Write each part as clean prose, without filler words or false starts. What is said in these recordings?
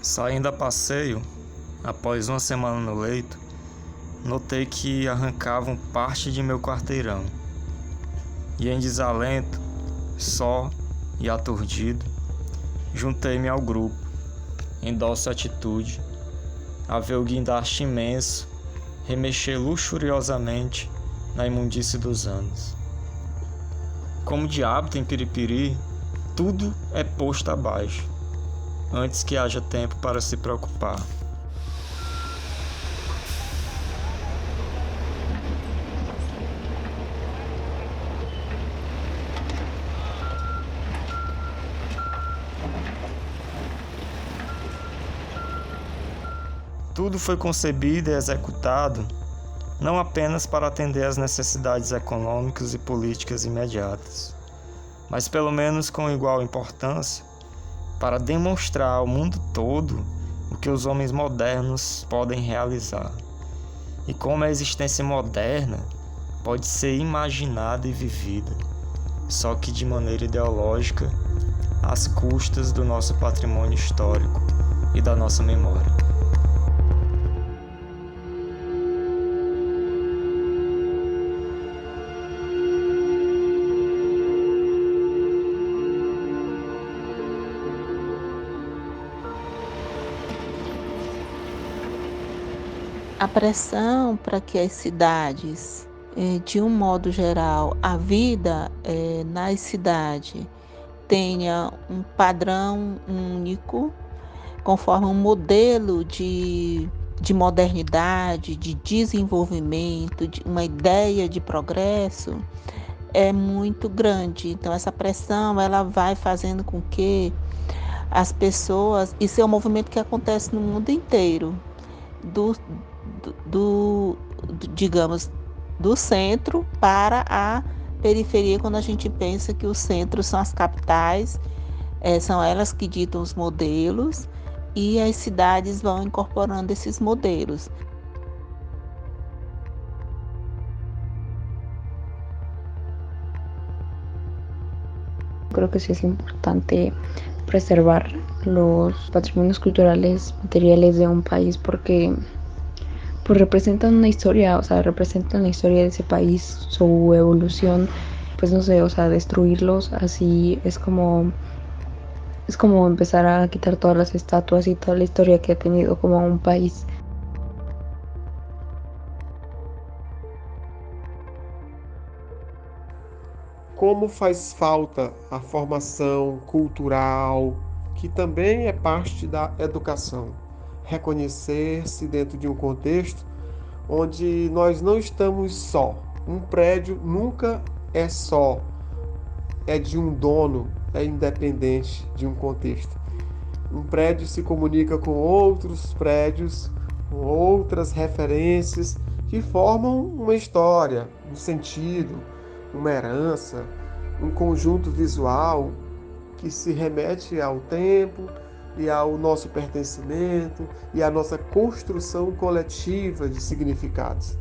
Saindo a passeio, após uma semana no leito, notei que arrancavam parte de meu quarteirão. E em desalento, só e aturdido, juntei-me ao grupo, em dócil atitude, a ver o guindaste imenso remexer luxuriosamente na imundície dos anos. Como de hábito em Piripiri, tudo é posto abaixo, antes que haja tempo para se preocupar. Tudo foi concebido e executado não apenas para atender às necessidades econômicas e políticas imediatas, mas pelo menos com igual importância para demonstrar ao mundo todo o que os homens modernos podem realizar e como a existência moderna pode ser imaginada e vivida, só que de maneira ideológica, às custas do nosso patrimônio histórico e da nossa memória. A pressão para que as cidades, de um modo geral, a vida nas cidades tenha um padrão único, conforme um modelo de modernidade, de desenvolvimento, de uma ideia de progresso, é muito grande. Então, essa pressão ela vai fazendo com que as pessoas, isso é um movimento que acontece no mundo inteiro, do, digamos, do centro para a periferia, quando a gente pensa que os centros são as capitais, são elas que ditam os modelos e as cidades vão incorporando esses modelos. Creo que sí es importante preservar los patrimonios culturales materiales de un país porque pues representan una historia, o sea, representan la historia de ese país, su evolución, pues no sé, o sea, destruirlos así es como empezar a quitar todas las estatuas y toda la historia que ha tenido como un país. Como faz falta a formação cultural, que também é parte da educação. Reconhecer-se dentro de um contexto onde nós não estamos só. Um prédio nunca é só, é de um dono, é independente de um contexto. Um prédio se comunica com outros prédios, com outras referências que formam uma história, um sentido, uma herança, um conjunto visual que se remete ao tempo e ao nosso pertencimento e à nossa construção coletiva de significados.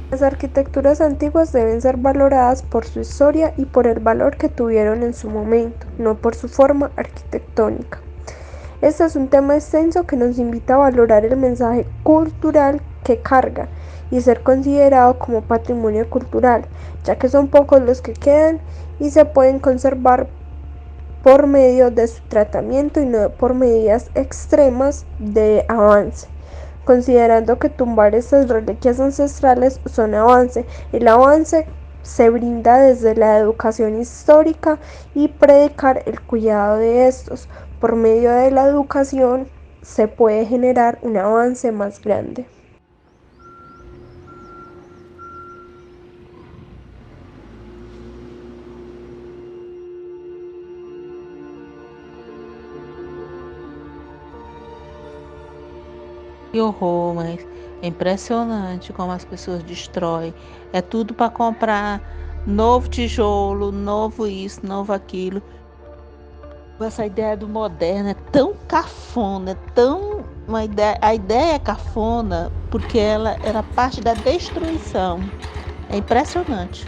Las arquitecturas antiguas deben ser valoradas por su historia y por el valor que tuvieron en su momento, no por su forma arquitectónica. Este es un tema extenso que nos invita a valorar el mensaje cultural que carga y ser considerado como patrimonio cultural, ya que son pocos los que quedan y se pueden conservar por medio de su tratamiento y no por medidas extremas de avance. Considerando que tumbar estas reliquias ancestrales son avance, el avance se brinda desde la educación histórica y predicar el cuidado de estos. Por medio de la educación se puede generar un avance más grande. Que horror, mas é impressionante como as pessoas destroem. É tudo para comprar novo tijolo, novo isso, novo aquilo. Essa ideia do moderno é tão cafona, a ideia é cafona porque ela era parte da destruição. É impressionante.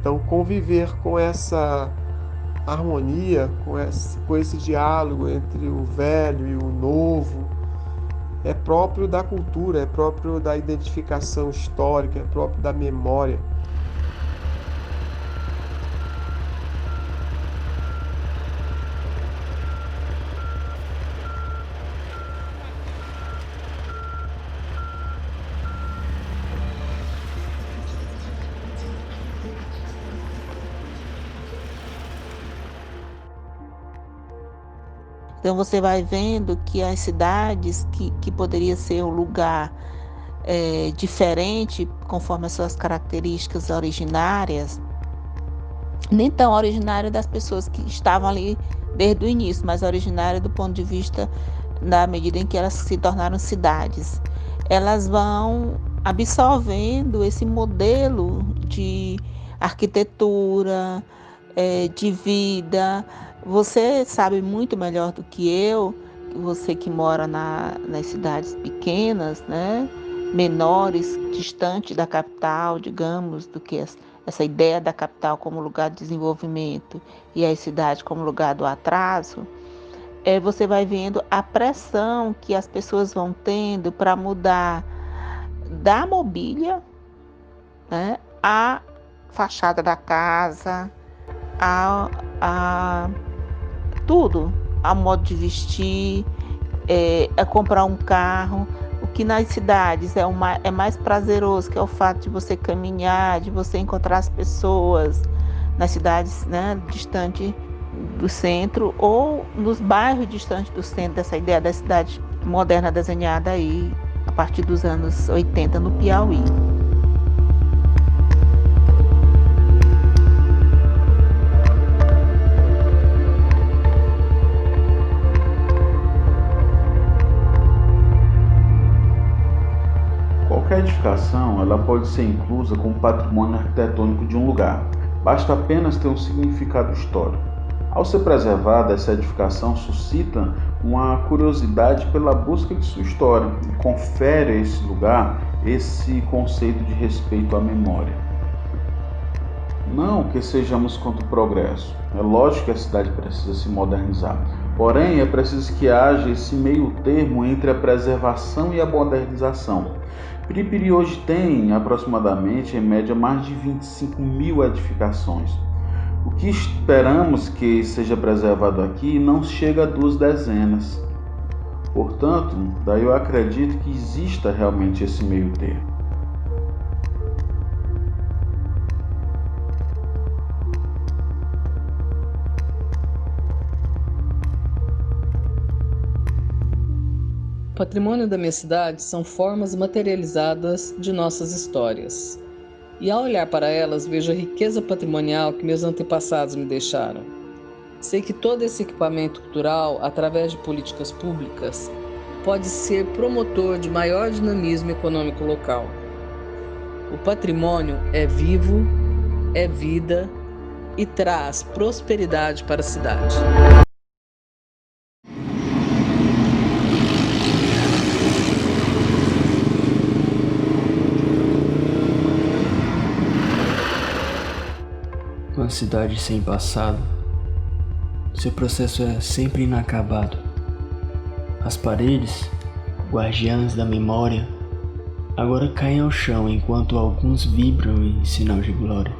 Então, conviver com essa harmonia, com esse diálogo entre o velho e o novo, é próprio da cultura, é próprio da identificação histórica, é próprio da memória. Então você vai vendo que as cidades que poderia ser um lugar diferente, conforme as suas características originárias, nem tão originária das pessoas que estavam ali desde o início, mas originária do ponto de vista da medida em que elas se tornaram cidades. Elas vão absorvendo esse modelo de arquitetura, de vida. Você sabe muito melhor do que eu, você que mora nas cidades pequenas, né, menores, distantes da capital, digamos, do que essa ideia da capital como lugar de desenvolvimento e a cidade como lugar do atraso. Você vai vendo a pressão que as pessoas vão tendo para mudar da mobília, né, a fachada da casa, a tudo, a modo de vestir, a comprar um carro. O que nas cidades é mais prazeroso, que é o fato de você caminhar, de você encontrar as pessoas nas cidades, né, distante do centro ou nos bairros distantes do centro, dessa ideia da cidade moderna desenhada aí a partir dos anos 80 no Piauí. Qualquer edificação ela pode ser inclusa como patrimônio arquitetônico de um lugar. Basta apenas ter um significado histórico. Ao ser preservada, essa edificação suscita uma curiosidade pela busca de sua história e confere a esse lugar esse conceito de respeito à memória. Não que sejamos contra o progresso. É lógico que a cidade precisa se modernizar. Porém, é preciso que haja esse meio termo entre a preservação e a modernização. Piripiri hoje tem aproximadamente, em média, mais de 25 mil edificações. O que esperamos que seja preservado aqui não chega a 2 dezenas. Portanto, daí eu acredito que exista realmente esse meio termo. O patrimônio da minha cidade são formas materializadas de nossas histórias. E ao olhar para elas, vejo a riqueza patrimonial que meus antepassados me deixaram. Sei que todo esse equipamento cultural, através de políticas públicas, pode ser promotor de maior dinamismo econômico local. O patrimônio é vivo, é vida e traz prosperidade para a cidade. Uma cidade sem passado, seu processo é sempre inacabado. As paredes, guardiãs da memória, agora caem ao chão enquanto alguns vibram em sinal de glória.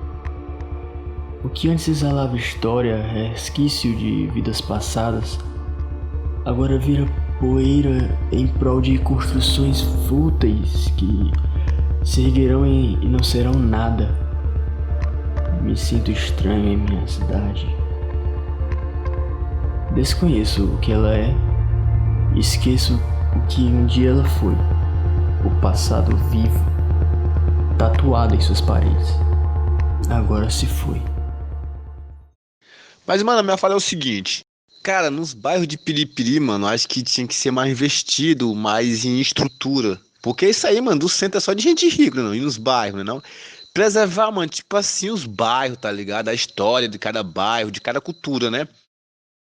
O que antes exalava história, resquício de vidas passadas, agora vira poeira em prol de construções fúteis que se erguerão e não serão nada. Me sinto estranho em minha cidade. Desconheço o que ela é. Esqueço o que um dia ela foi. O passado vivo, tatuado em suas paredes. Agora se foi. Mas, mano, a minha fala é o seguinte. Cara, nos bairros de Piripiri, mano, acho que tinha que ser mais investido, mais em estrutura. Porque isso aí, mano, do centro é só de gente rica, não? E nos bairros, né, não? Preservar, mano, tipo assim, os bairros, tá ligado? A história de cada bairro, de cada cultura, né?